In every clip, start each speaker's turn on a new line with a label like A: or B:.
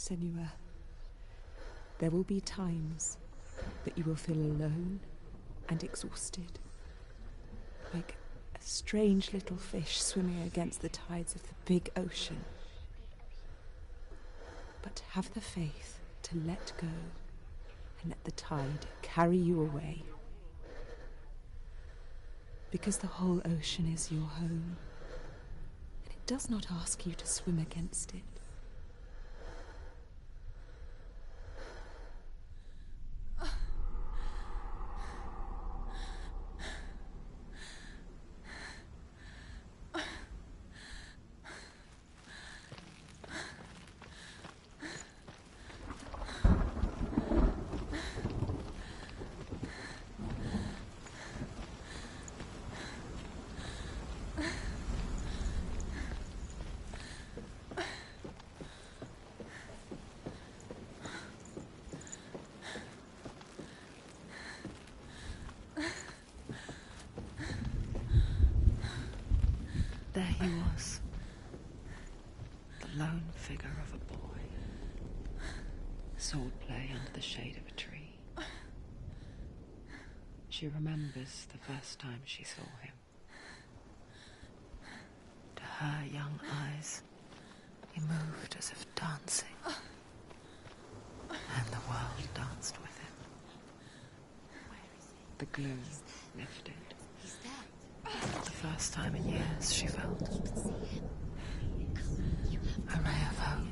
A: Senua, there will be times that you will feel alone and exhausted, like a strange little fish swimming against the tides of the big ocean. But have the faith to let go and let the tide carry you away. Because the whole ocean is your home, and it does not ask you to swim against it. There he was, the lone figure of a boy, swordplay under the shade of a tree. She remembers the first time she saw him. To her young eyes, he moved as if dancing, and the world danced with him. The gloom lifted. The first time in years she felt a ray of hope.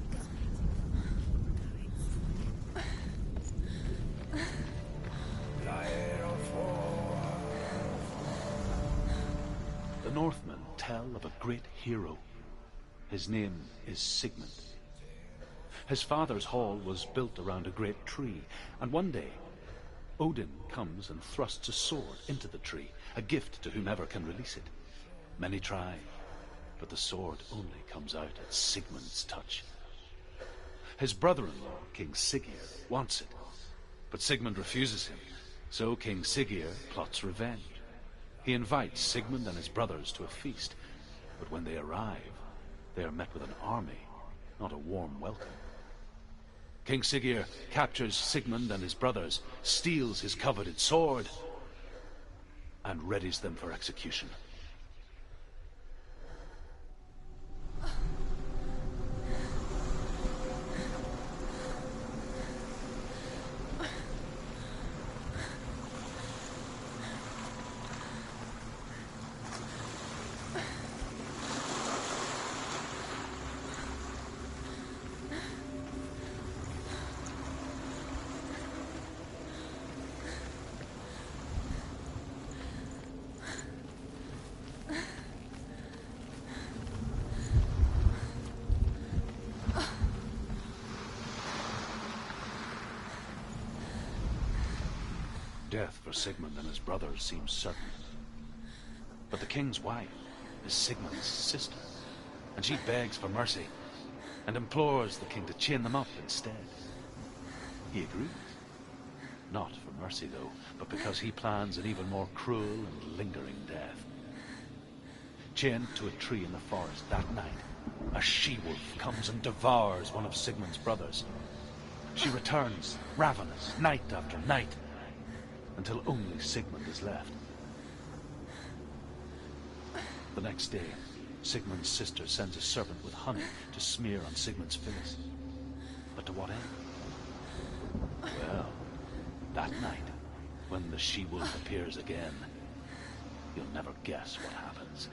B: The Northmen tell of a great hero. His name is Sigmund. His father's hall was built around a great tree, and one day Odin comes and thrusts a sword into the tree, a gift to whomever can release it. Many try, but the sword only comes out at Sigmund's touch. His brother-in-law, King Siggeir, wants it, but Sigmund refuses him, so King Siggeir plots revenge. He invites Sigmund and his brothers to a feast, but when they arrive, they are met with an army, not a warm welcome. King Siggeir captures Sigmund and his brothers, steals his coveted sword, and readies them for execution. Death for Sigmund and his brothers seems certain. But the king's wife is Sigmund's sister, and she begs for mercy and implores the king to chain them up instead. He agrees. Not for mercy, though, but because he plans an even more cruel and lingering death. Chained to a tree in the forest that night, a she-wolf comes and devours one of Sigmund's brothers. She returns, ravenous, night after night, until only Sigmund is left. The next day, Sigmund's sister sends a servant with honey to smear on Sigmund's face. But to what end? Well, that night, when the she-wolf appears again, you'll never guess what happens.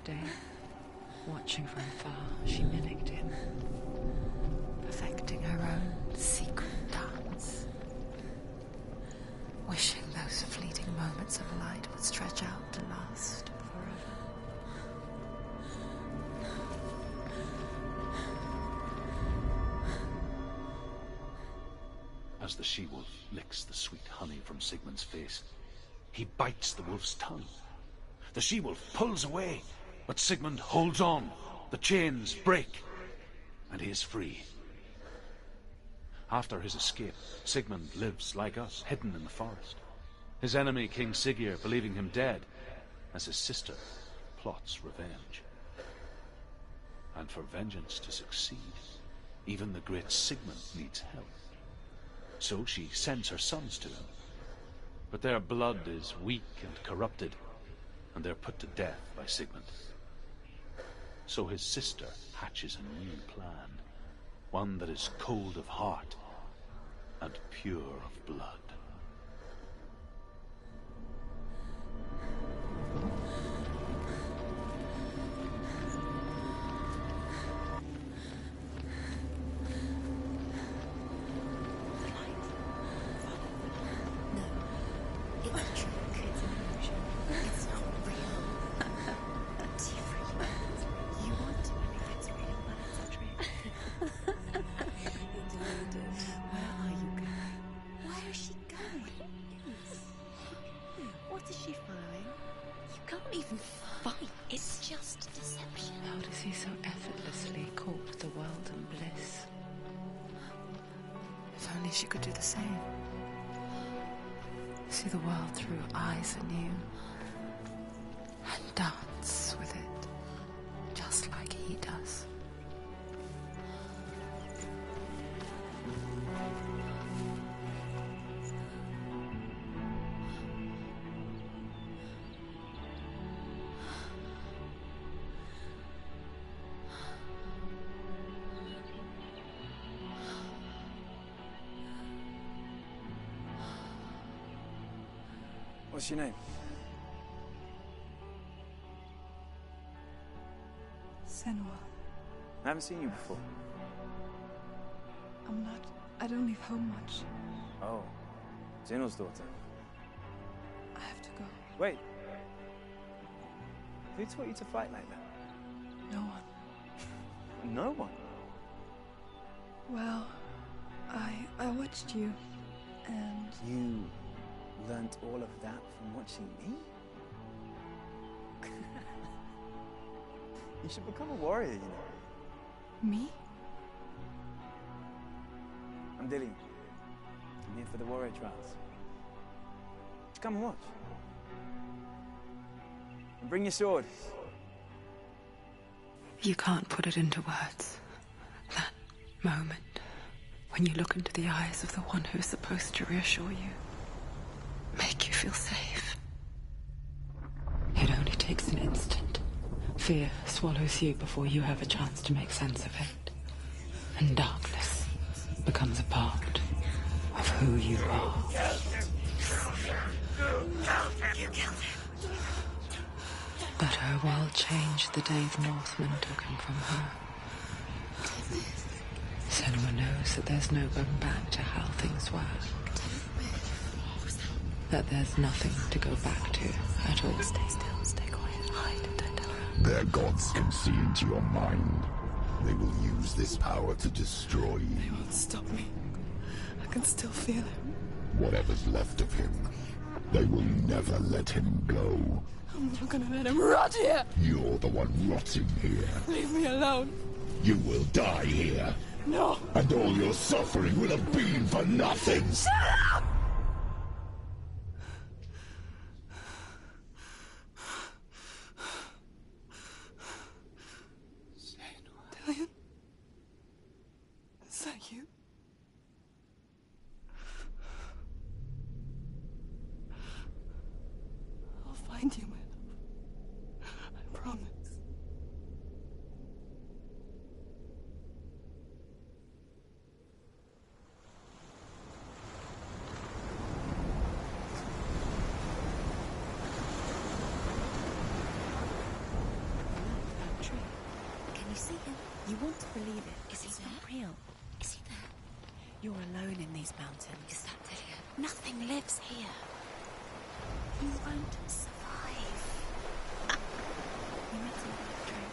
C: day, watching from far, she mimicked him, perfecting her own secret dance, wishing those fleeting moments of light would stretch out to last forever.
B: As the she-wolf licks the sweet honey from Sigmund's face, he bites the wolf's tongue. The she-wolf pulls away, but Sigmund holds on. The chains break, and he is free. After his escape, Sigmund lives like us, hidden in the forest. His enemy, King Siggeir, believing him dead, as his sister plots revenge. And for vengeance to succeed, even the great Sigmund needs help. So she sends her sons to him. But their blood is weak and corrupted, and they're put to death by Sigmund. So his sister hatches a new plan, one that is cold of heart and pure of blood.
C: She could do the same. See the world through eyes anew and dance with it, just like he does.
D: What's your name?
E: Senua.
D: I haven't seen you before.
E: I don't leave home much.
D: Oh, Zenua's daughter.
E: I have to go.
D: Wait. Who taught you to fight like that?
E: No one.
D: No one?
E: Well, I watched you, and...
D: You learnt all of that from watching me? You should become a warrior, you know.
E: Me?
D: I'm Dillian. I'm here for the warrior trials. Just come and watch. And bring your sword.
C: You can't put it into words. That moment when you look into the eyes of the one who's supposed to reassure you, make you feel safe. It only takes an instant. Fear swallows you before you have a chance to make sense of it. And darkness becomes a part of who you are. You killed him. But her world changed the day the Northmen took him from her. Senua knows that there's no going back to how things were. That there's nothing to go back to at all. Stay still, stay quiet, hide, and don't tell her.
F: Their gods can see into your mind. They will use this power to destroy you.
E: They won't stop me. I can still feel him.
F: Whatever's left of him, they will never let him go.
E: I'm not gonna let him rot here.
F: You're the one rotting here.
E: Leave me alone.
F: You will die here.
E: No.
F: And all your suffering will have been for nothing.
E: Shut up! Dillian? Is that you? I'll find you, my love. I promise.
G: see him?
C: You want to believe it.
G: Is he
C: He's
G: there?
C: not real.
G: Is he there?
C: You're alone in these mountains.
G: Is that Delia? Nothing lives here.
C: You won't.
G: Survive.
C: You met him by the tree.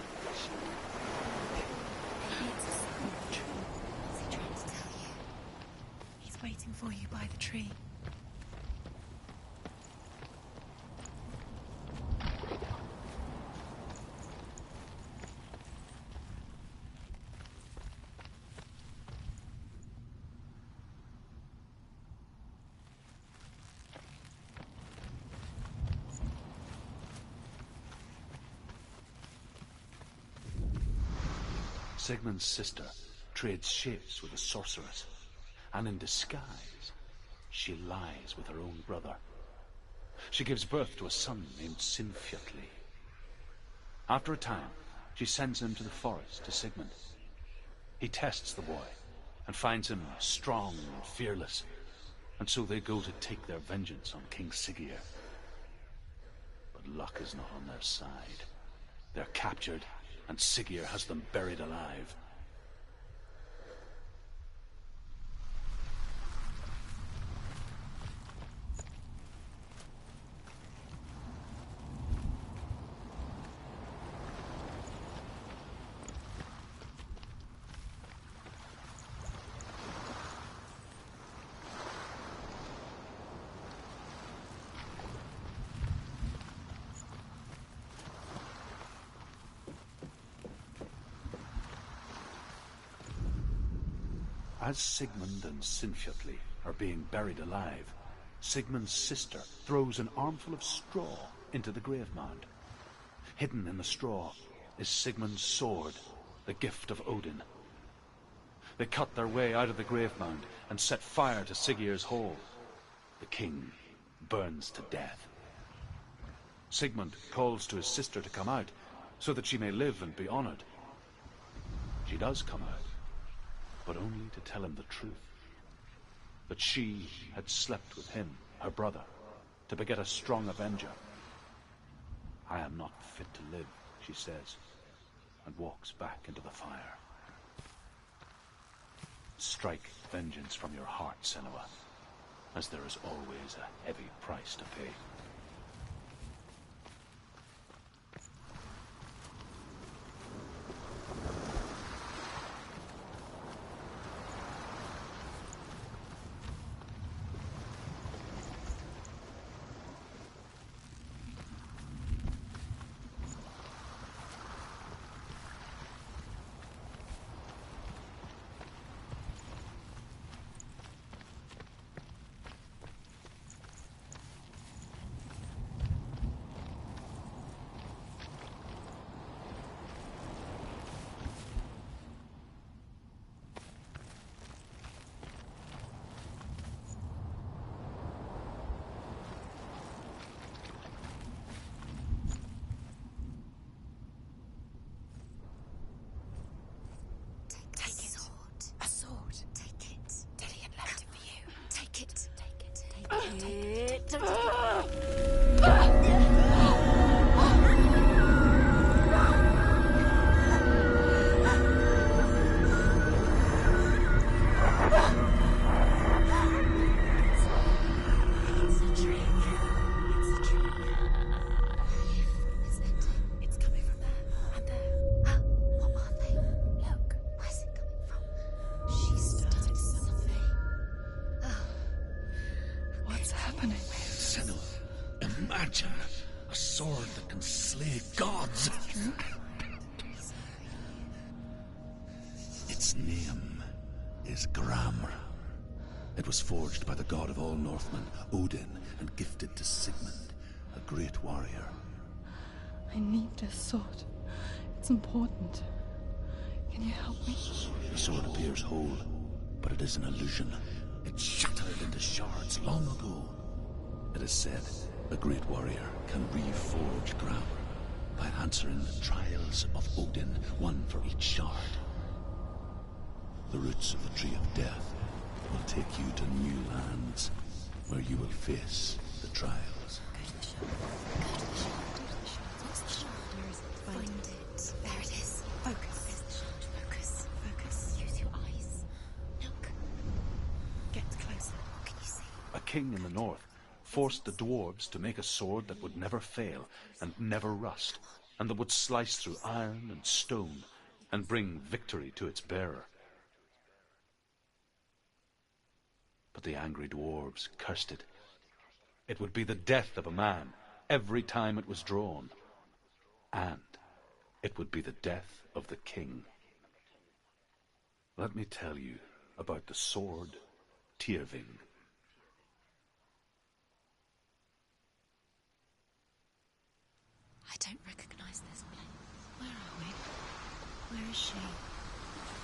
G: Maybe it's a sign of the tree. What's he trying to tell you?
C: He's waiting for you by the tree.
B: Sigmund's sister trades shapes with a sorceress, and in disguise, she lies with her own brother. She gives birth to a son named Sinfjotli. After a time, she sends him to the forest to Sigmund. He tests the boy and finds him strong and fearless, and so they go to take their vengeance on King Siggeir. But luck is not on their side. They're captured, and Siggeir has them buried alive. As Sigmund and Sinfjotli are being buried alive, Sigmund's sister throws an armful of straw into the grave mound. Hidden in the straw is Sigmund's sword, the gift of Odin. They cut their way out of the grave mound and set fire to Siggeir's hole. The king burns to death. Sigmund calls to his sister to come out, so that she may live and be honored. She does come out, but only to tell him the truth. That she had slept with him, her brother, to beget a strong avenger. I am not fit to live, she says, and walks back into the fire. Strike vengeance from your heart, Senua, as there is always a heavy price to pay. A sword that can slay gods. Its name is Gramr. It was forged by the god of all Northmen, Odin, and gifted to Sigmund, a great warrior.
E: I need this sword. It's important. Can you help me?
F: The sword appears whole, but it is an illusion. It shattered into shards long ago. It is said a great warrior can reforge Gramr by answering the trials of Odin, one for each shard. The roots of the Tree of Death will take you to new lands, where you will face the trials.
G: Go to the shard. Go to the shard. What's the shard? Where is it? Find it. There it is. Focus.
B: king in the north, forced the dwarves to make a sword that would never fail and never rust, and that would slice through iron and stone and bring victory to its bearer. But the angry dwarves cursed it. It would be the death of a man every time it was drawn, and it would be the death of the king. Let me tell you about the sword Tyrving.
G: I don't recognize this place. Where are we? Where is she?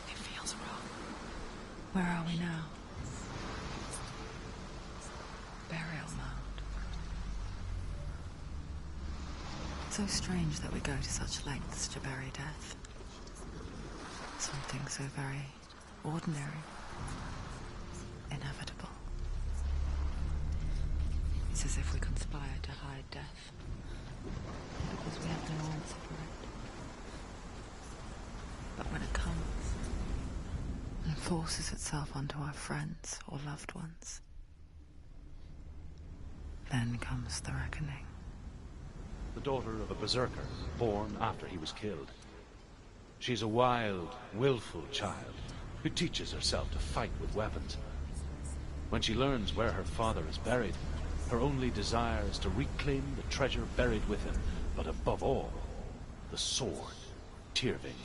C: It feels wrong. Where are we now? Burial mound. So strange that we go to such lengths to bury death. Something so very ordinary, inevitable. It's as if we conspire to hide death, because we have no answer for it. But when it comes and forces itself onto our friends or loved ones, then comes the reckoning.
B: The daughter of a berserker, born after he was killed. She's a wild, willful child who teaches herself to fight with weapons. When she learns where her father is buried, her only desire is to reclaim the treasure buried with him, but above all, the sword, Tyrving.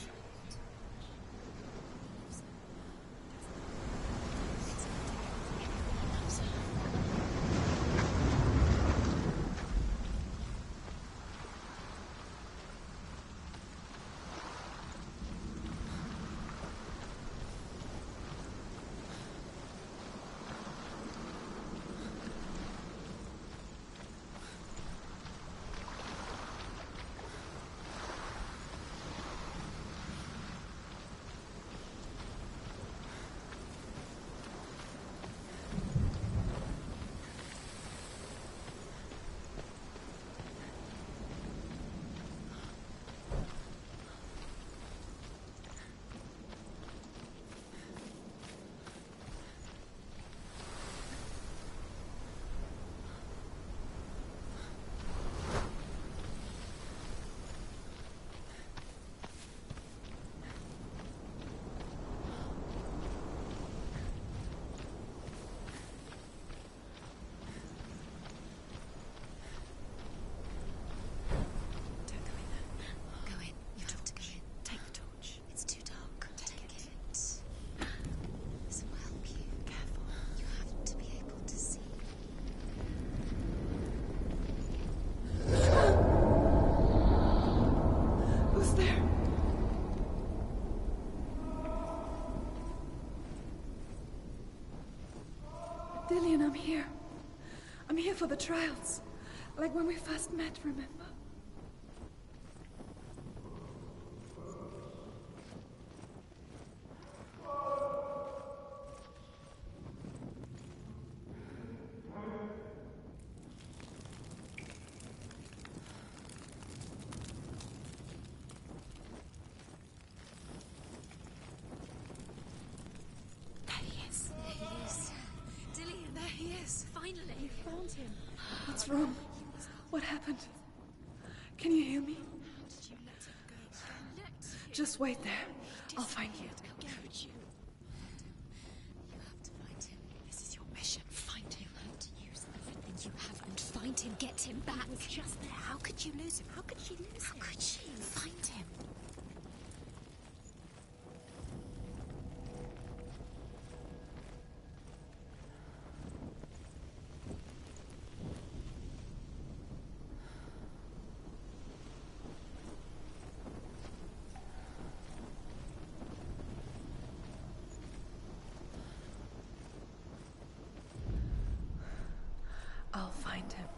E: Dillian, I'm here. I'm here for the trials. Like when we first met, remember? What's wrong? What happened? Can you hear me? Just wait there. I'll find you.
G: You have to find him. This is your mission. Find him. You have to use everything you have and find him. Get him back. He was just there. How could you lose him? How could she lose him? How could she? Find him.
E: I'll find him.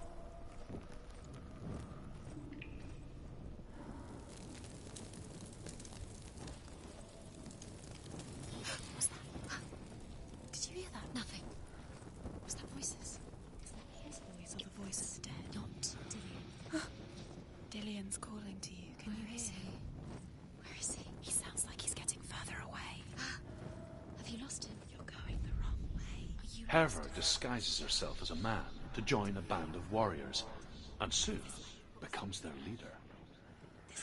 G: What was that? Did you hear that? Nothing. Was that voices? Is that his voice or the voice of the dead? Not Dillian.
E: Dillian's calling to you. Can you hear him?
G: Where is he?
E: He sounds like he's getting further away.
G: Have you lost him?
E: You're going the wrong way.
G: Are
B: Herver disguises herself as a man to join a band of warriors, and soon becomes their leader.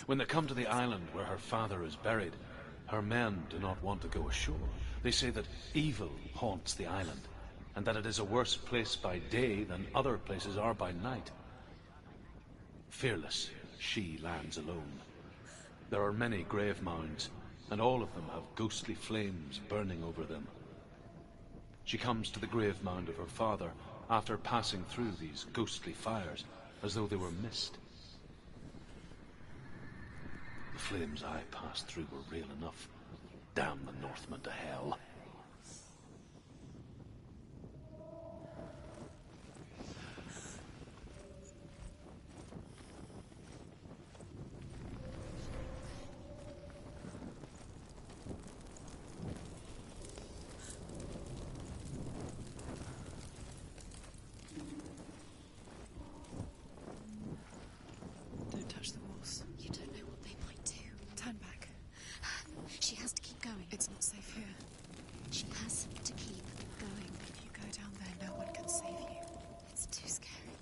B: When they come to the island where her father is buried, her men do not want to go ashore. They say that evil haunts the island, and that it is a worse place by day than other places are by night. Fearless, she lands alone. There are many grave mounds, and all of them have ghostly flames burning over them. She comes to the grave mound of her father after passing through these ghostly fires, as though they were mist. The flames I passed through were real enough. Damn the Northmen to hell.
C: Don't touch the walls.
G: You don't know what they might do.
C: Turn back.
G: She has to keep going.
C: It's not safe here.
G: She has to keep going.
C: If you go down there, no one can save you.
G: It's too scary.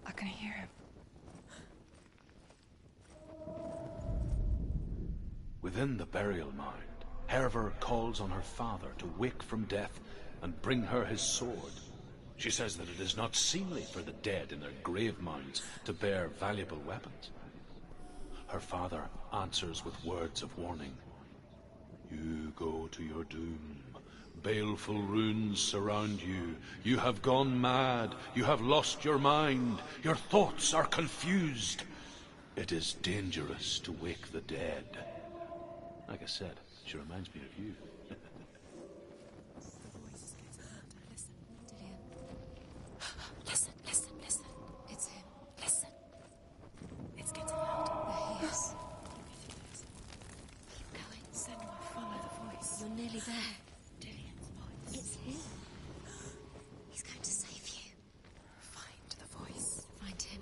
C: I can hear him.
B: Within the burial mound, Herver calls on her father to wake from death and bring her his sword. She says that it is not seemly for the dead in their grave mounds to bear valuable weapons. Her father answers with words of warning. You go to your doom. Baleful runes surround you. You have gone mad. You have lost your mind. Your thoughts are confused. It is dangerous to wake the dead. Like I said, she reminds me of you.
G: Listen, listen, listen. It's him. Listen.
C: It's getting louder.
G: There he is.
C: Keep going. Senua, follow the voice.
G: You're nearly there.
C: Dillian's voice.
G: It's him. He's going to save you.
C: Find the voice.
G: Find him.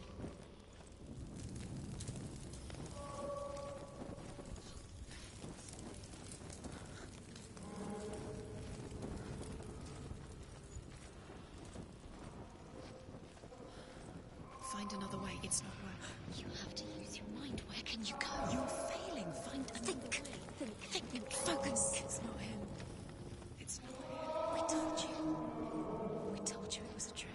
C: Find another way. It's not working.
G: You have to use your mind. Where can you go?
C: You're failing. Find a
G: Think. Think. Focus.
C: It's not him. It's not him.
G: We told you. We told you it was a trick.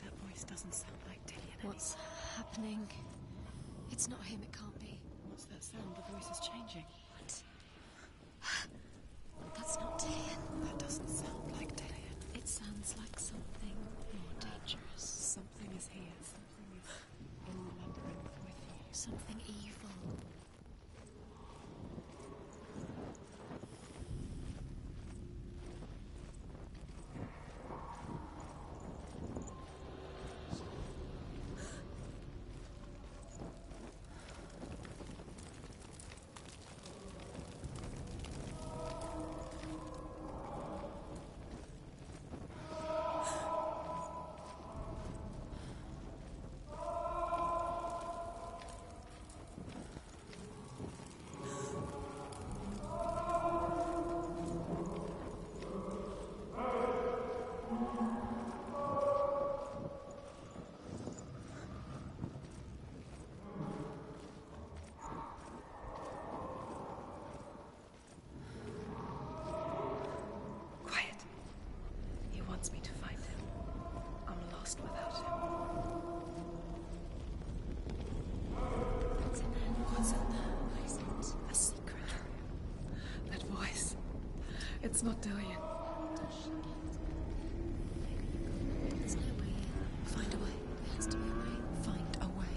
C: That voice doesn't sound like Dillian.
G: What's happening? It's not him. It can't be.
C: What's that sound? The voice is changing.
G: What? That's not Dillian.
C: That doesn't sound like Dillian.
G: It sounds like something more dangerous.
C: Something is here. Something is in the labyrinth with you.
G: Something evil.
C: Quiet. He wants me to find him. I'm lost without him.
G: What's in there?
C: What's in there?
G: What is it?
C: A secret. That voice. It's not Dillian.
G: There's no way in. Find a way. There has to be a way.
C: Find a way.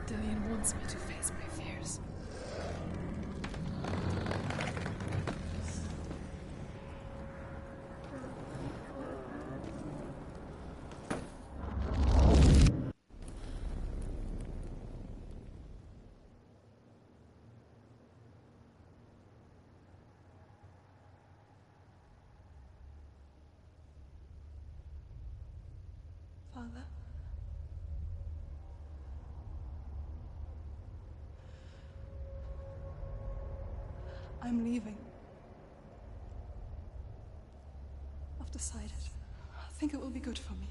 E: Dillian wants me to face my fears. Father? I'm leaving. I've decided. I think it will be good for me.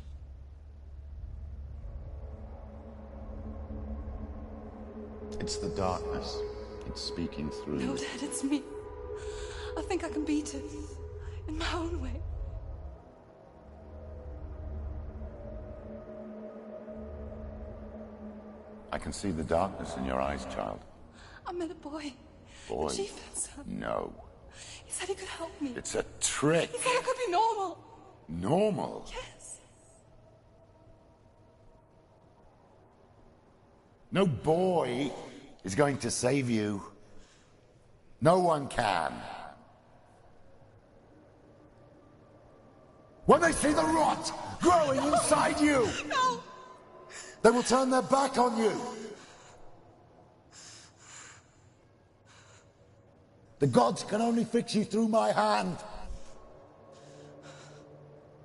F: It's the darkness. It's speaking through
E: No,
F: you.
E: Dad, it's me. I think I can beat it. In my own way.
F: I can see the darkness in your eyes, child.
E: I met a boy.
F: Boy.
E: The chief said.
F: No.
E: He said he could help me.
F: It's a trick.
E: He said I could be normal.
F: Normal?
E: Yes.
F: No boy is going to save you. No one can. When they see the rot growing inside you,
E: No!
F: they will turn their back on you. The gods can only fix you through my hand.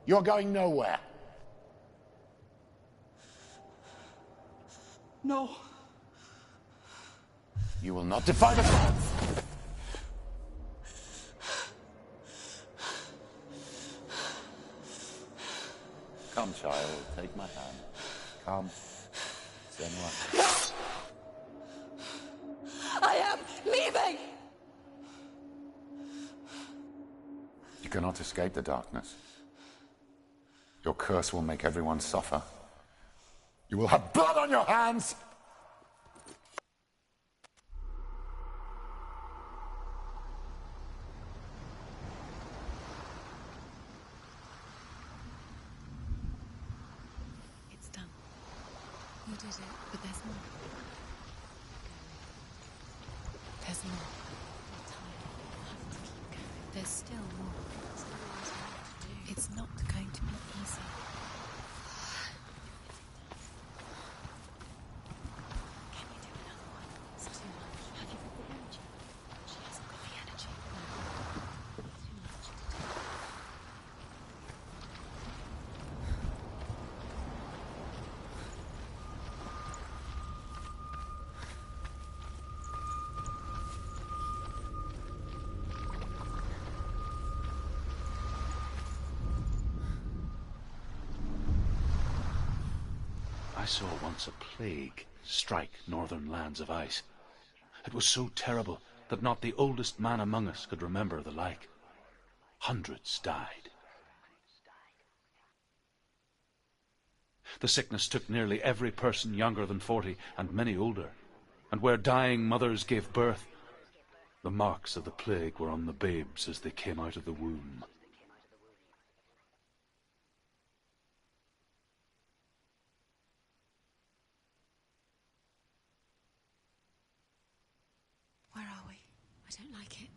F: You're going nowhere.
E: No.
F: You will not defy the gods. Come, child, take my hand. Come. Senua.
E: I am leaving!
F: You cannot escape the darkness. Your curse will make everyone suffer. You will have blood on your hands!
G: It's done. You did it, but there's more. There's more. You're tired. You have to keep going. There's still more. There's always more to do. It's not going to be easy. Can you do another one? It's too much. Have you got the energy? She hasn't got the energy. No. Too much to do.
B: I saw once a plague strike northern lands of ice. It was so terrible that not the oldest man among us could remember the like. Hundreds died. The sickness took nearly every person younger than 40 and many older. And where dying mothers gave birth, the marks of the plague were on the babes as they came out of the womb.
G: Where are we? I don't like it.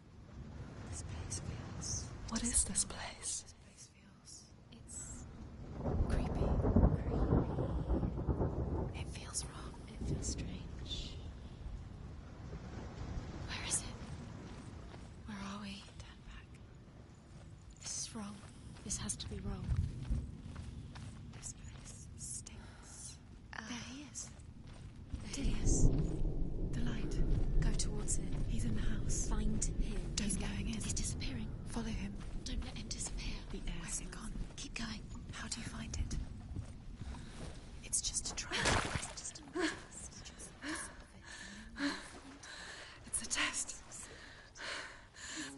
G: This place feels...
E: What is this place?
G: This place feels... It's... creepy. It feels wrong. It feels strange. Where is it? Where are we? Turn back. This is wrong. This has to be wrong. This place stinks. There he is. There he is. The light. Go towards it. He's in the house. Find him. He's going in. He's disappearing. Follow him. Don't let him disappear. The air. Where's it gone? Keep going. How do you find it? It's just a trail. It's just a test.
E: It's a test.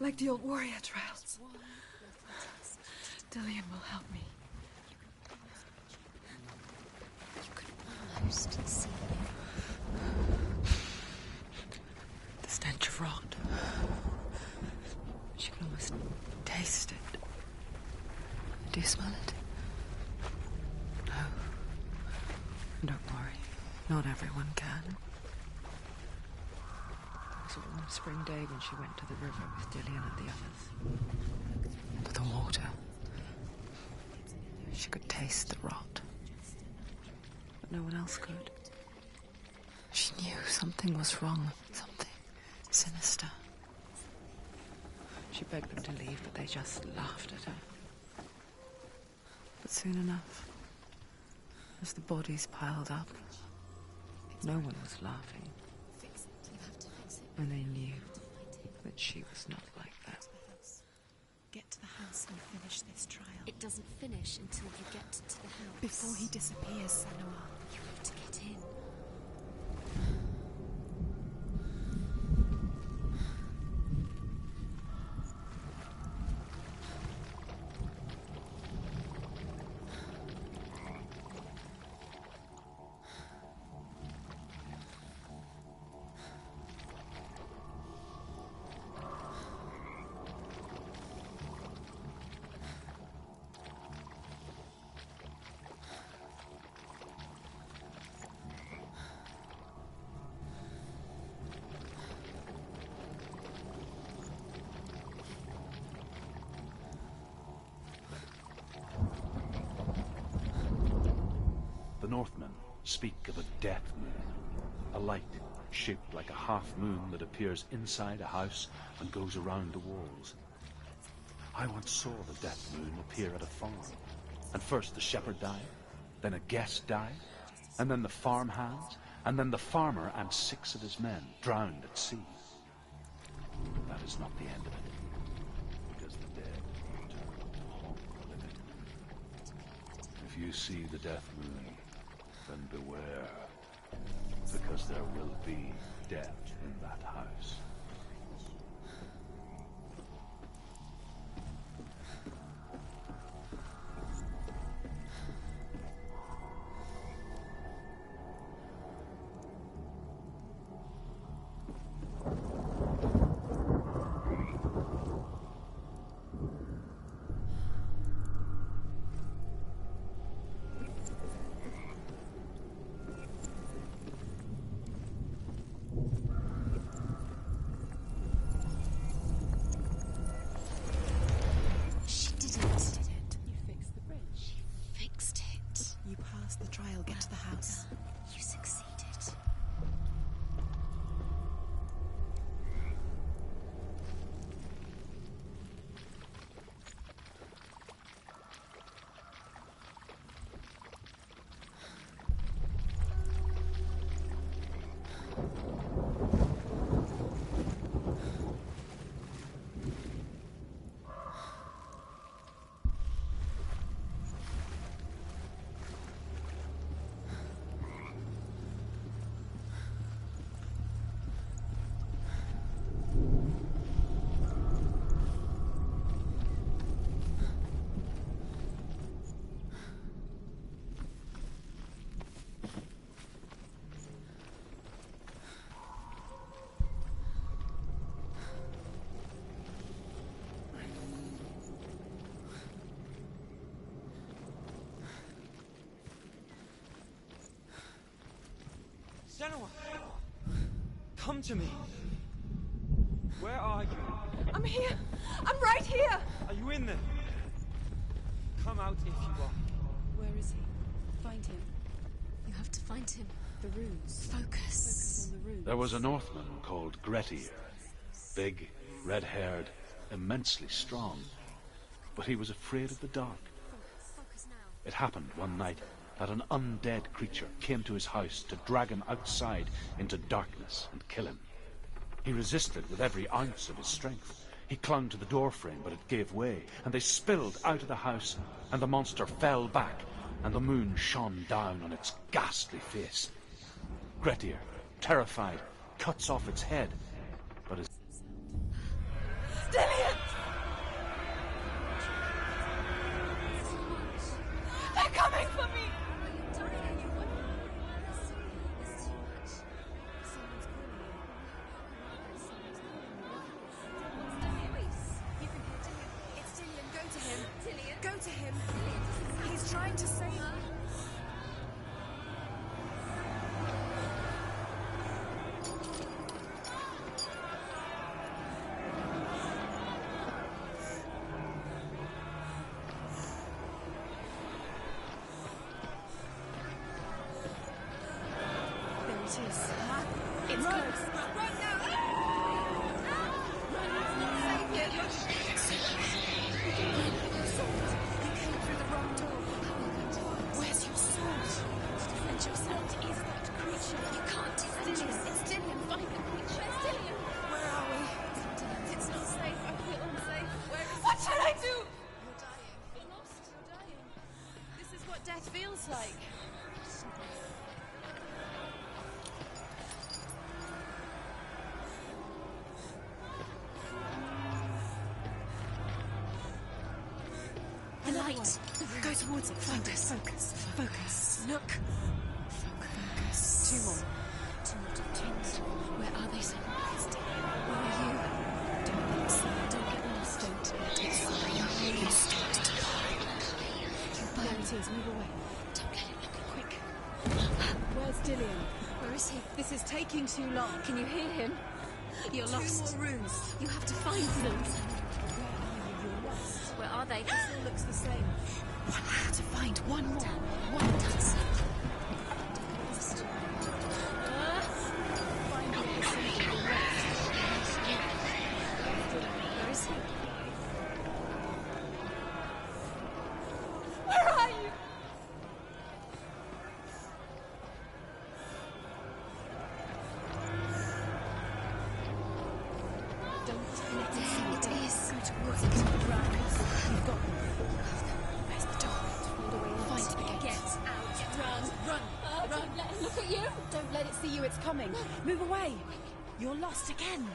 E: Like the old warrior trials. Dillian will help me.
G: You could almost see him.
C: The stench of rot. She can almost taste it. Do you smell it? Don't worry, not everyone can. It was a warm spring day when she went to the river with Dillian and the others. To the water. She could taste the rot. But no one else could. She knew something was wrong, something sinister. She begged them to leave, but they just laughed at her. But soon enough, as the bodies piled up, no one was laughing. And they knew that she was not like that.
G: Get to the house and finish this trial. It doesn't finish until you get to the house. Before he disappears, Senua. You have to get in.
B: The Northmen speak of a death moon, a light shaped like a half-moon that appears inside a house and goes around the walls. I once saw the death moon appear at a farm, and first the shepherd died, then a guest died, and then the farm hands, and then the farmer and 6 of his men drowned at sea. But that is not the end of it, because the dead return to haunt the living. If you see the death moon, then beware, because there will be death in that house.
H: Senua! Come to me! Where are you?
E: I'm here! I'm right here!
H: Are you in there? Come out if you are.
G: Where is he? Find him. You have to find him. The runes. Focus on the runes.
B: There was a Northman called Grettir. Big, red-haired, immensely strong. But he was afraid of the dark.
G: Focus now.
B: It happened one night that an undead creature came to his house to drag him outside into darkness and kill him. He resisted with every ounce of his strength. He clung to the doorframe, but it gave way, and they spilled out of the house, and the monster fell back, and the moon shone down on its ghastly face. Grettir, terrified, cuts off its head, but his...
E: Dillian! They're coming for me!
G: Go to him. He's trying to save me. is. It's close. Run now! Run, it's not safe here. You came through the wrong door. Where's your sword? Defend yourself. What is that creature? You can't defend yourself. It's Dillian. Find the creature. Where's Dillian? Where are we? It's not safe. I feel unsafe. Where is it? What should I do? You're dying. You're lost. You're dying. This is what death feels like. The light. Go towards it. Find us. Focus. Look. Focus. Two more. Where are they, Senua? Where are you? Don't let it see. Don't get lost. Don't let it see. You start to there it is. Move away. Don't let it look. Quick. Where's Dillian? Where is he? This is taking too long. Can you hear him? You're lost. 2 more rooms. You have to find them. Where are they? This all looks the same. One to find one more. One does. Find the other side of the west. Where is he? Where are you? Don't let it see. It is. Go towards it. You've got them. Where's the door? Find it again. Get out. Run. Run. Don't let it look at you. Don't let it see you. It's coming. Move away. You're lost again.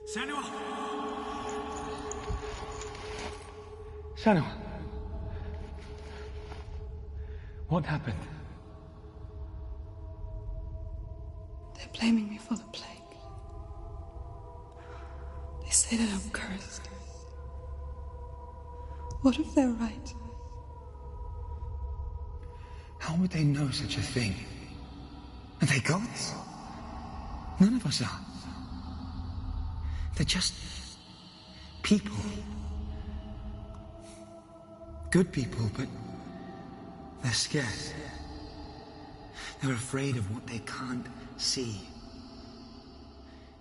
H: Senua! Senua! What happened?
E: They're blaming me for the plague. They say that I'm cursed. What if they're right?
H: How would they know such a thing? Are they gods? None of us are. They're just people. Good people, but they're scared. They're afraid of what they can't see.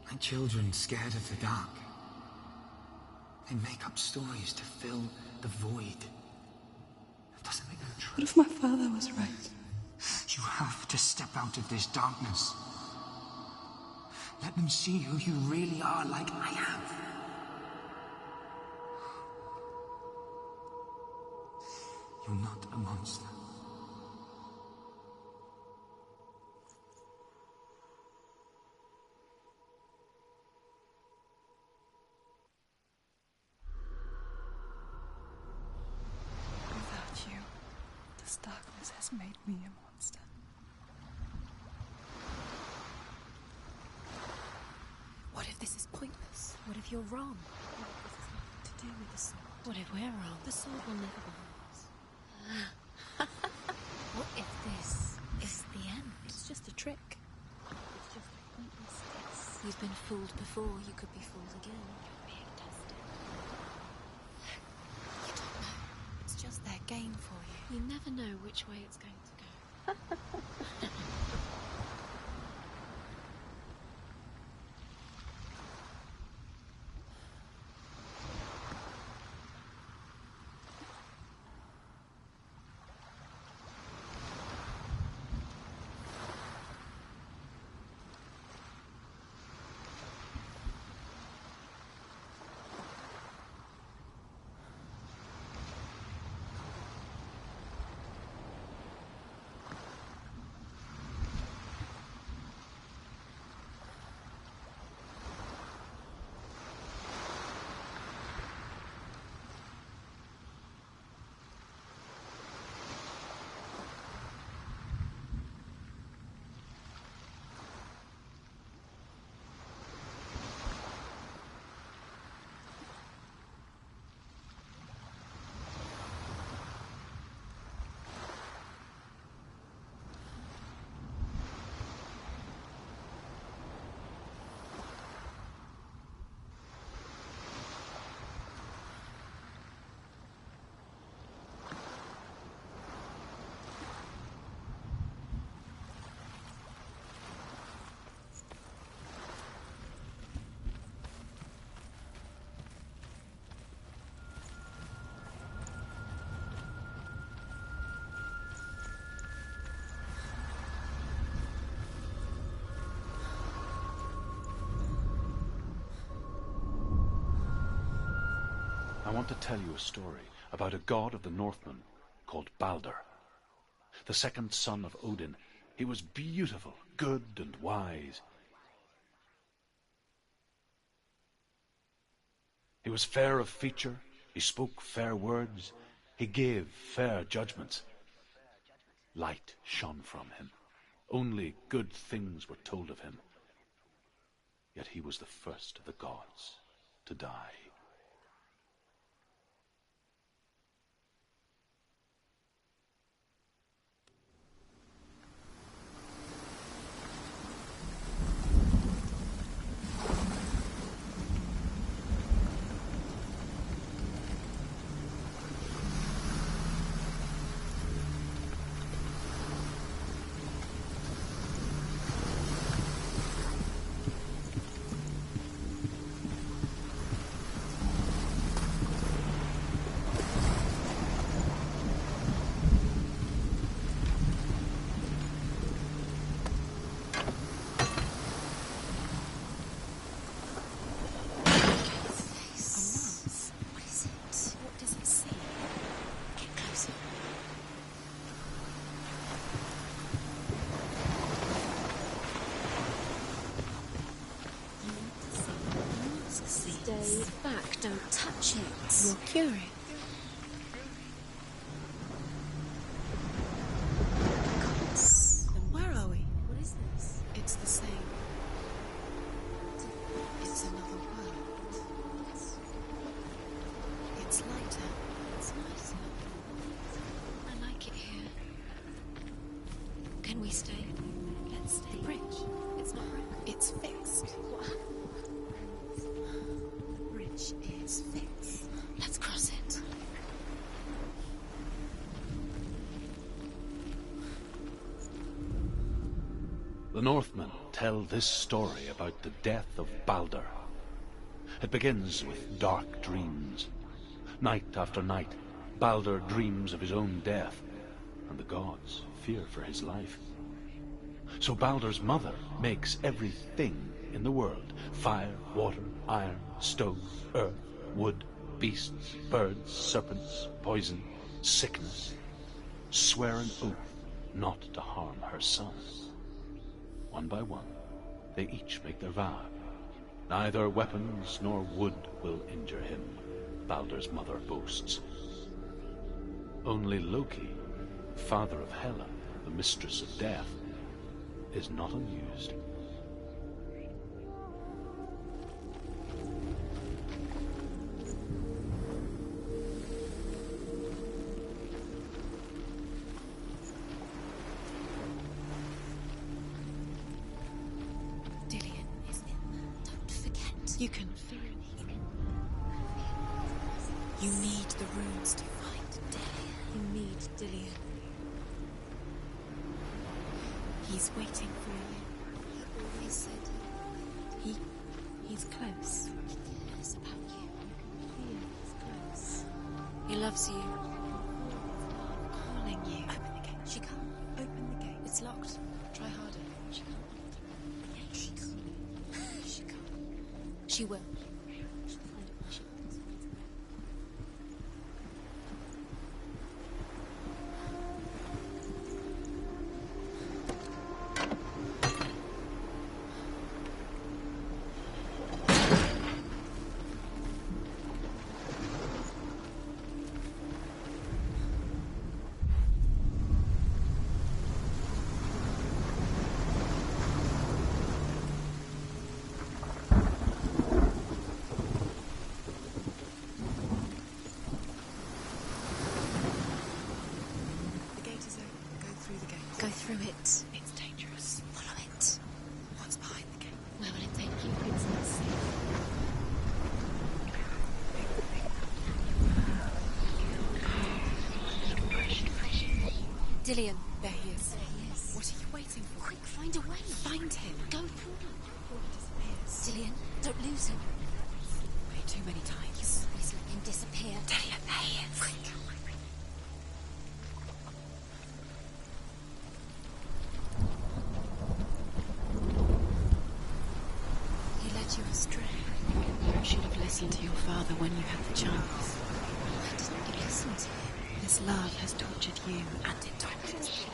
H: Like children scared of the dark. They make up stories to fill the void. That doesn't make them true.
E: What if my father was right?
H: You have to step out of this darkness. Let them see who you really are, like I have. You're not a monster.
E: Without you, this darkness has made me a monster.
G: What if this is pointless? What if you're wrong? What if this has nothing to do with the sword? What if we're wrong? The sword will never be ours. What if this is the end? It's just a trick. It's just a pointless test. You've been fooled before. You could be fooled again. You're being tested. You don't know. It's just their game for you. You never know which way it's going to go.
B: want to tell you a story about a god of the Northmen called Balder. The second son of Odin. He was beautiful, good and wise. He was fair of feature, he spoke fair words, he gave fair judgments. Light shone from him. Only good things were told of him. Yet he was the first of the gods to die.
G: Stay back, don't touch it.
C: You're curious. Then where are we?
G: What is this?
C: It's the same. It's another world. It's lighter.
G: It's nicer. I like it here. Can we stay? Let's stay.
C: The bridge.
G: It's not broken.
C: It's fixed.
G: What? The bridge is fixed. Let's cross it.
B: The Northmen tell this story about the death of Balder. It begins with dark dreams. Night after night, Balder dreams of his own death, and the gods fear for his life. So Balder's mother makes everything in the world: fire, water, iron, stone, earth, wood, beasts, birds, serpents, poison, sickness, swear an oath not to harm her son. One by one, they each make their vow. Neither weapons nor wood will injure him, Balder's mother boasts. Only Loki, father of Hela, the mistress of death, is not amused.
G: Dillion is in there. Don't forget.
C: You can feel it. You need the runes to find Dillion.
G: You need Dillion.
C: He's waiting for you.
G: He always said
C: He's close.
G: he cares about you. He is close. He loves you.
C: Calling you.
G: Open the gate. She can't.
C: Open the gate.
G: It's locked.
C: Try harder.
G: She can't. Yeah, she can't. She can't. She will. She'll find it when she wants.
C: The gate is open. Go through the gate.
G: Go through it.
C: It's dangerous.
G: Follow it.
C: What's behind the gate?
G: Where will it take you? It's not safe. Dillion.
C: There he is.
G: There he is.
C: What are you waiting for?
G: Quick, find a way.
C: Find him.
G: Go through.
C: Before he disappears.
G: Dillion, don't lose him.
C: Way too many times.
G: Please let him disappear.
C: Dillion, there he is.
G: Quick. He led you astray.
C: You should have listened to your father when you had the chance. This love has tortured you, and it tortures me.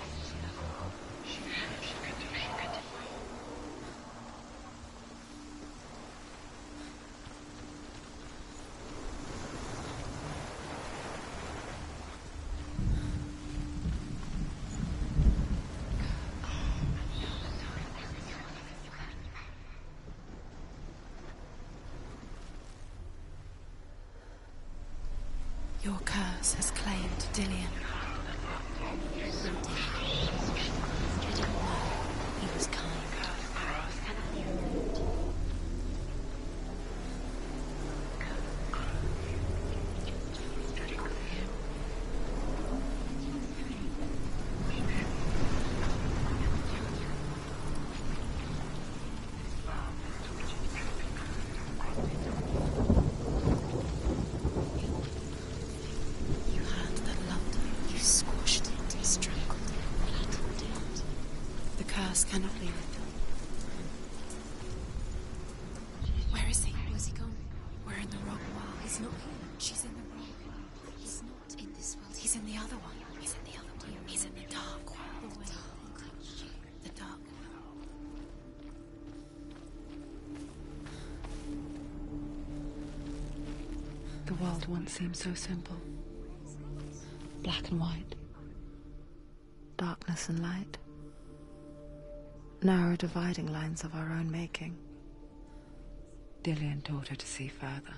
C: Your curse has claimed Dillion.
G: I didn't know. He was kind.
C: Cannot be written. Where is he?
G: Where's he gone?
C: We're in the wrong world.
G: He's not here. She's in the wrong world. He's not in this world.
C: He's in the other one. He's in the other one. He's in the dark world. The dark world. The world once seemed so simple. Black and white. Darkness and light. Narrow dividing lines of our own making. Dillion taught her to see further.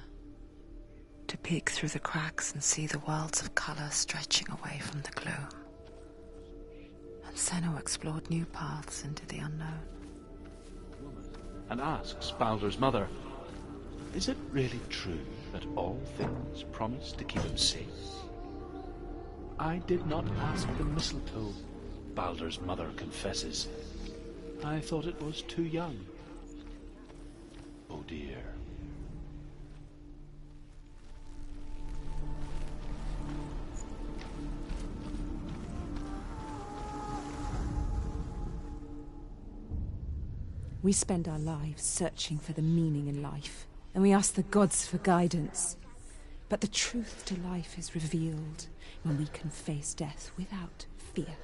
C: To peek through the cracks and see the worlds of color stretching away from the gloom. And Senua explored new paths into the unknown.
B: And asks Baldur's mother, is it really true that all things promise to keep him safe? I did not ask the mistletoe, Baldur's mother confesses. I thought it was too young. Oh dear.
A: We spend our lives searching for the meaning in life, and we ask the gods for guidance. But the truth to life is revealed when we can face death without fear.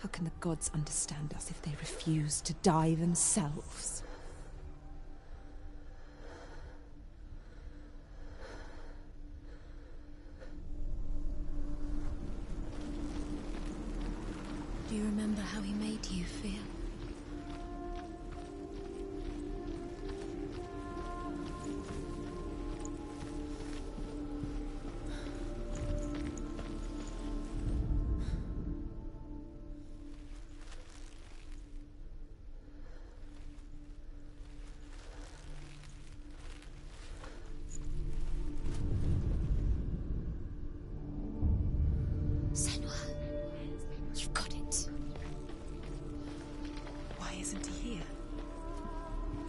A: How can the gods understand us if they refuse to die themselves?
G: Do you remember how he made you feel? Senua, you've got it.
C: Why isn't he here?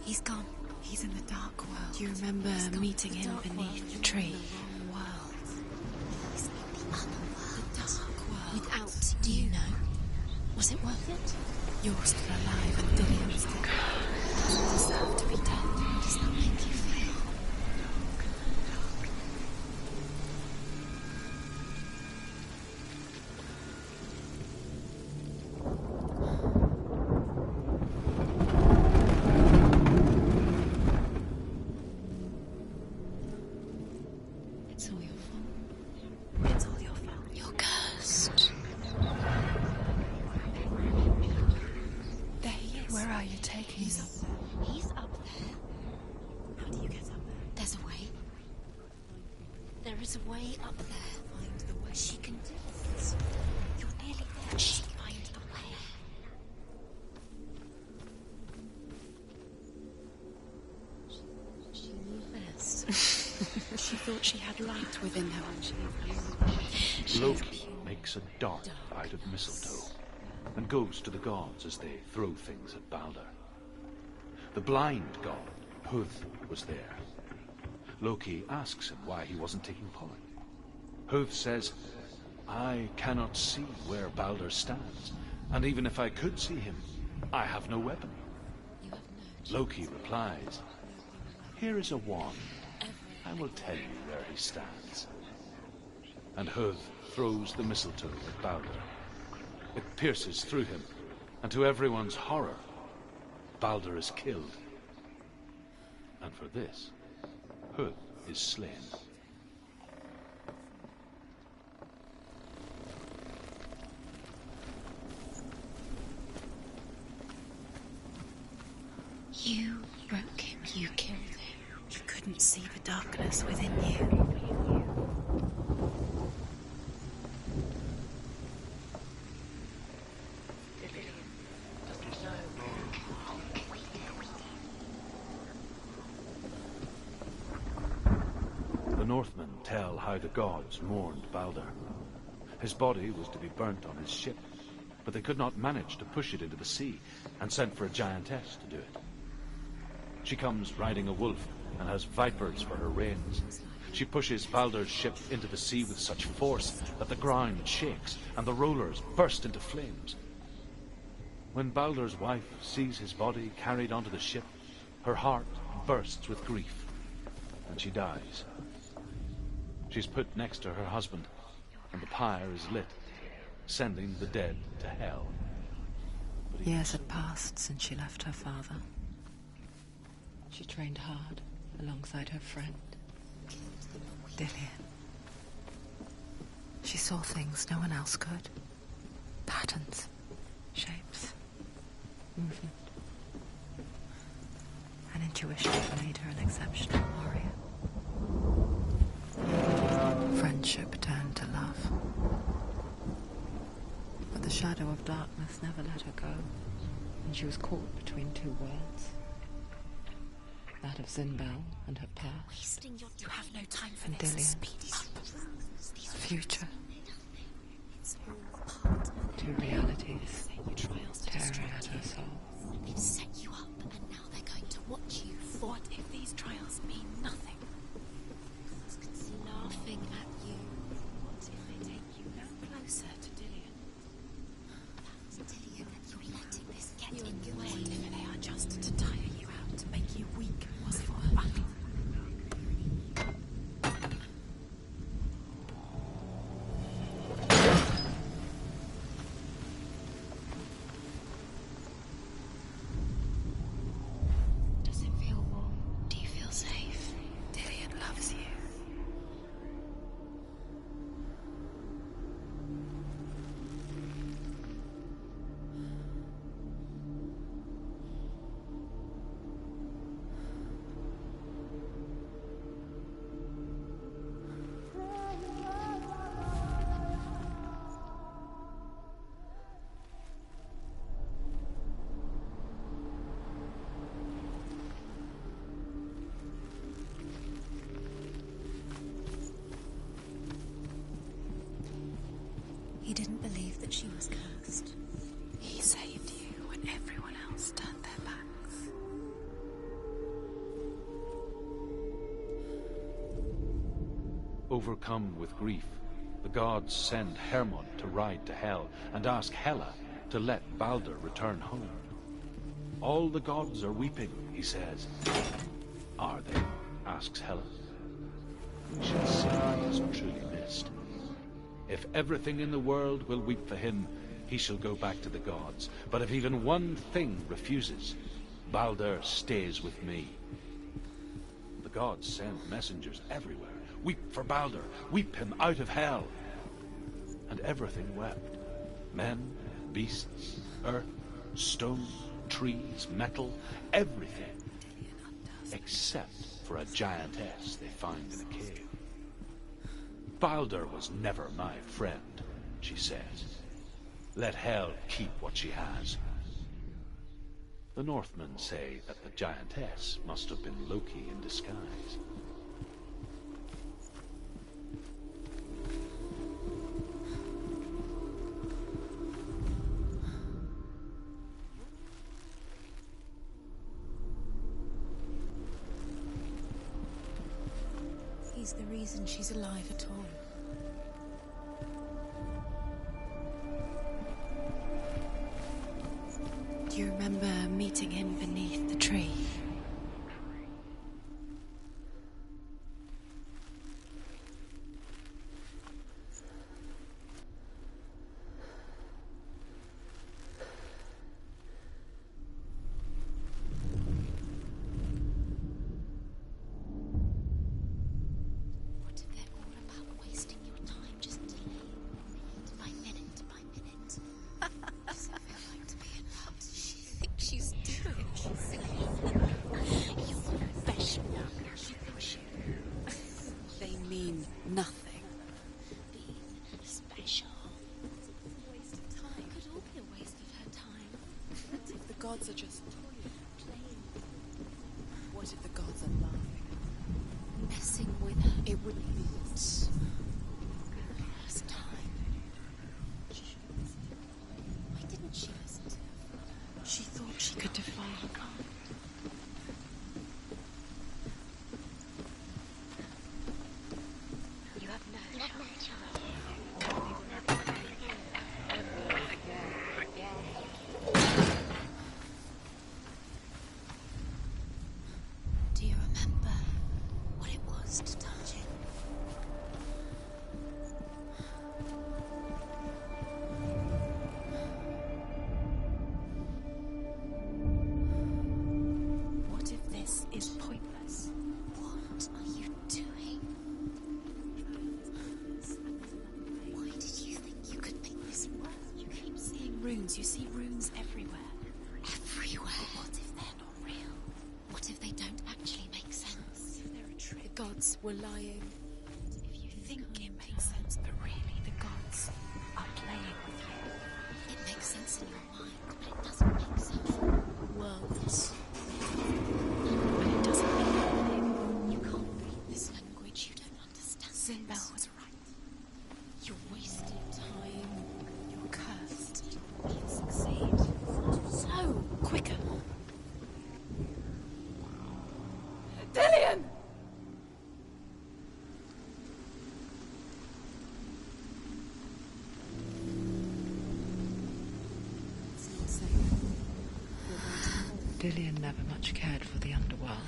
G: He's gone.
C: He's in the dark world. Do you remember meeting him beneath the tree?
G: He's in the other world. The dark world. Without you know. Was it worth it?
C: You're still alive and Dillion's still doesn't deserve to be dead.
G: Does that make you feel? It's all your fault.
C: It's all your fault.
G: You're cursed.
C: There he is. Where are you taking
G: He's
C: me?
G: up there. He's up there.
C: How do you get up there?
G: There's a way. There is a way up there.
C: Find the way.
G: She can do this. You're nearly there. She can find the way. She knew best.
C: She thought she had light within her when she
B: Loki makes a dart out of mistletoe and goes to the gods as they throw things at Baldur. The blind god, Huth, was there. Loki asks him why he wasn't taking part. Huth says, I cannot see where Baldur stands, and even if I could see him, I have no weapon.
G: You have no
B: Loki replies, here is a wand. I will tell you where he stands. and Huth throws the mistletoe at Balder. It pierces through him, and to everyone's horror, Balder is killed. And for this, Huth is slain.
G: You broke him, you killed him. You couldn't see the darkness within you.
B: The Northmen tell how the gods mourned Balder. His body was to be burnt on his ship, but they could not manage to push it into the sea, and sent for a giantess to do it. She comes riding a wolf and has vipers for her reins. She pushes Balder's ship into the sea with such force that the ground shakes and the rollers burst into flames. When Balder's wife sees his body carried onto the ship, her heart bursts with grief, and she dies. She's put next to her husband, and the pyre is lit, sending the dead to hell.
C: Years had passed since she left her father. She trained hard alongside her friend, Dillian. She saw things no one else could. Patterns, shapes, movement. An intuition that made her an exceptional warrior. Friendship turned to love. But the shadow of darkness never let her go, and she was caught between two worlds. That of Zinbel and her past,
G: You have no time for
C: and
G: this.
C: Dillian,
G: Speed up.
C: future.
G: It's all part of
C: Two realities
G: trials to
C: tearing
G: distract
C: at her
G: you.
C: soul.
G: They've set you up, and now they're going to watch you. What if these trials mean nothing? Laughing at you. What if they take you no closer to Dillian? Dillian, you're letting this get in your way. What if they are just to tire you out, to make you weak? Was it worth it? Does it feel warm? Do you feel safe? Dillian loves you. He didn't believe that she was cursed. He saved you when everyone else turned their backs.
B: Overcome with grief, the gods send Hermod to ride to Hell and ask Hela to let Balder return home. All the gods are weeping, he says. Are they? Asks Hela. We should see he is truly missed. If everything in the world will weep for him, he shall go back to the gods. But if even one thing refuses, Balder stays with me. The gods send messengers everywhere. Weep for Balder, weep him out of hell. And everything wept. Men, beasts, earth, stone, trees, metal, everything. Except for a giantess they find in a cave. Balder was never my friend, she says. Let Hel keep what she has. The Northmen say that the giantess must have been Loki in disguise.
G: He's the reason she's alive at all. Do you remember meeting him beneath the tree?
C: gods are just toying, playing. What if the gods are laughing?
G: Messing with her.
C: It wouldn't be this.
G: Last time. Why didn't she listen to her?
C: She thought she could defy her God.
G: You have no chance. Do you remember what it was to touch it?
C: What if this is pointless?
G: What are you doing? Why did you think you could make this work?
C: You keep seeing runes. You see runes everywhere.
G: Everywhere. What if they're not real? What if they don't actually make sense?
C: If they're a trick. The gods were lying. If you think it makes sense, but really the gods are playing with you.
G: It makes sense in your mind, but it doesn't make sense in the
C: Worlds. But it doesn't mean anything.
G: You can't read this language, you don't understand.
C: Sinbel was right. You wasted time. You're cursed. You'll succeed. So, quicker. Dillian! It's not safe. You're going to fall.
I: Dillian never much cared for the underworld,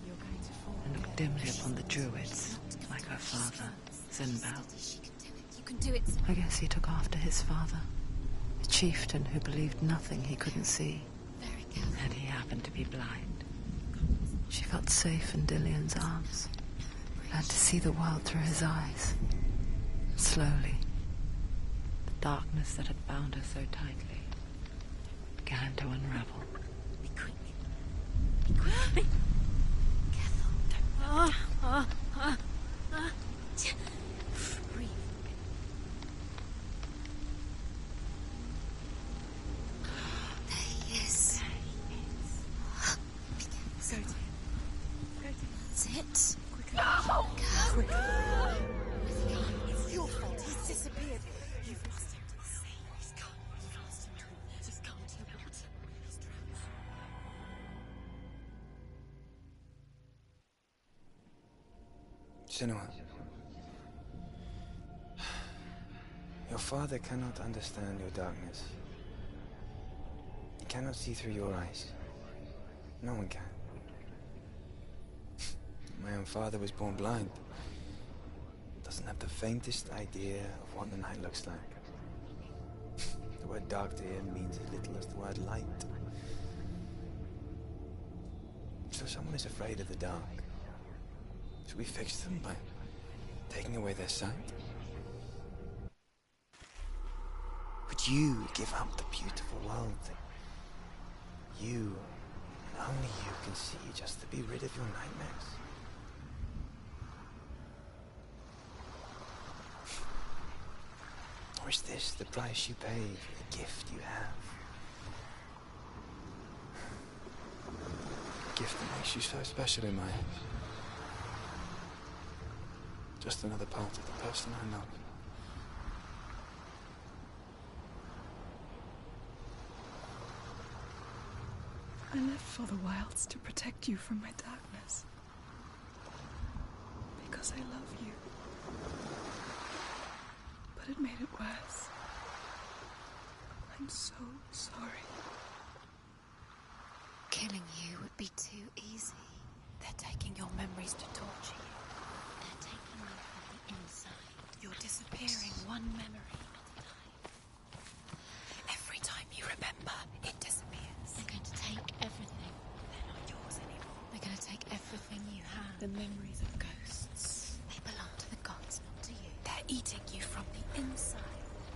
C: You're going to fall.
I: and looked dimly upon the druids, like her father, Sinbel.
G: She can do it. You can do it.
I: I guess he took after his father, a chieftain who believed nothing he couldn't see,
G: Very careful.
I: and he happened to be blind. She felt safe in Dillian's arms, learned to see the world through his eyes. Slowly, the darkness that had bound her so tightly began to unravel.
G: Be quick. Be quick. Careful. Breathe. There he is. Be careful.
C: Go to him.
G: That's it.
C: Quicker. Quicker.
G: Where's he gone?
C: It's your fault. He's disappeared. You've lost him to the sea. He's gone. You've lost him to the Just come to the water. He's drowned.
D: Senua. Your father cannot understand your darkness. He cannot see through your eyes. No one can. My own father was born blind. Doesn't have the faintest idea of what the night looks like. The word dark to him means as little as the word light. So someone is afraid of the dark. Should we fix them by taking away their sight? Would you give up the beautiful world that you, and only you, can see just to be rid of your nightmares? Or is this the price you pay for the gift you have? A gift that makes you so special in my eyes. Just another part of the person I love.
E: I live for the wilds to protect you from my darkness. Because I love you. But it made it worse. I'm so sorry.
G: Killing you would be too easy.
C: They're taking your memories to torture you.
G: They're taking you from the inside.
C: You're disappearing one memory at a time. Every time you remember, it disappears.
G: They're going to take everything.
C: They're not yours anymore.
G: They're going to take everything you have.
C: The memories of ghosts.
G: They belong to the gods, not to you.
C: They're eating you from the inside.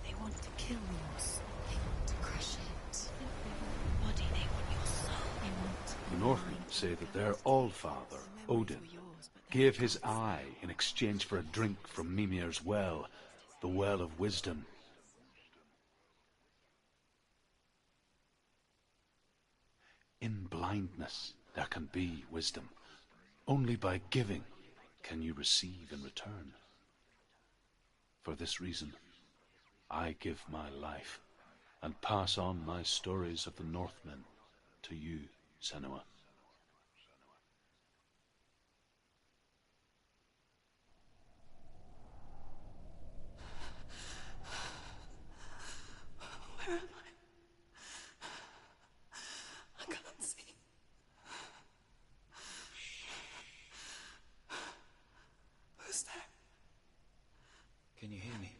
C: They want to kill your soul.
G: They want to crush it.
C: They want your body. They want your soul.
G: They want
B: The Northmen say that their Allfather, Odin, gave his eye in exchange for a drink from Mimir's well, the Well of Wisdom. In blindness there can be wisdom. Only by giving can you receive in return. For this reason, I give my life and pass on my stories of the Northmen to you, Senua.
E: Where am I? I can't see. Who's there?
D: Can you hear me?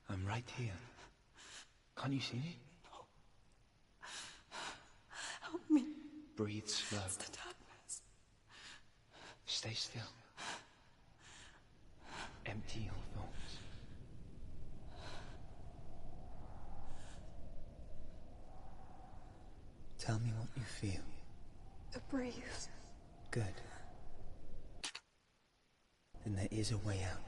D: I'm right here. Can't you see me?
E: No. Help me.
D: Breathe slow.
E: It's the darkness.
D: Stay still. Empty your thoughts. Tell me what you feel.
E: The breeze.
D: Good. Then there is a way out.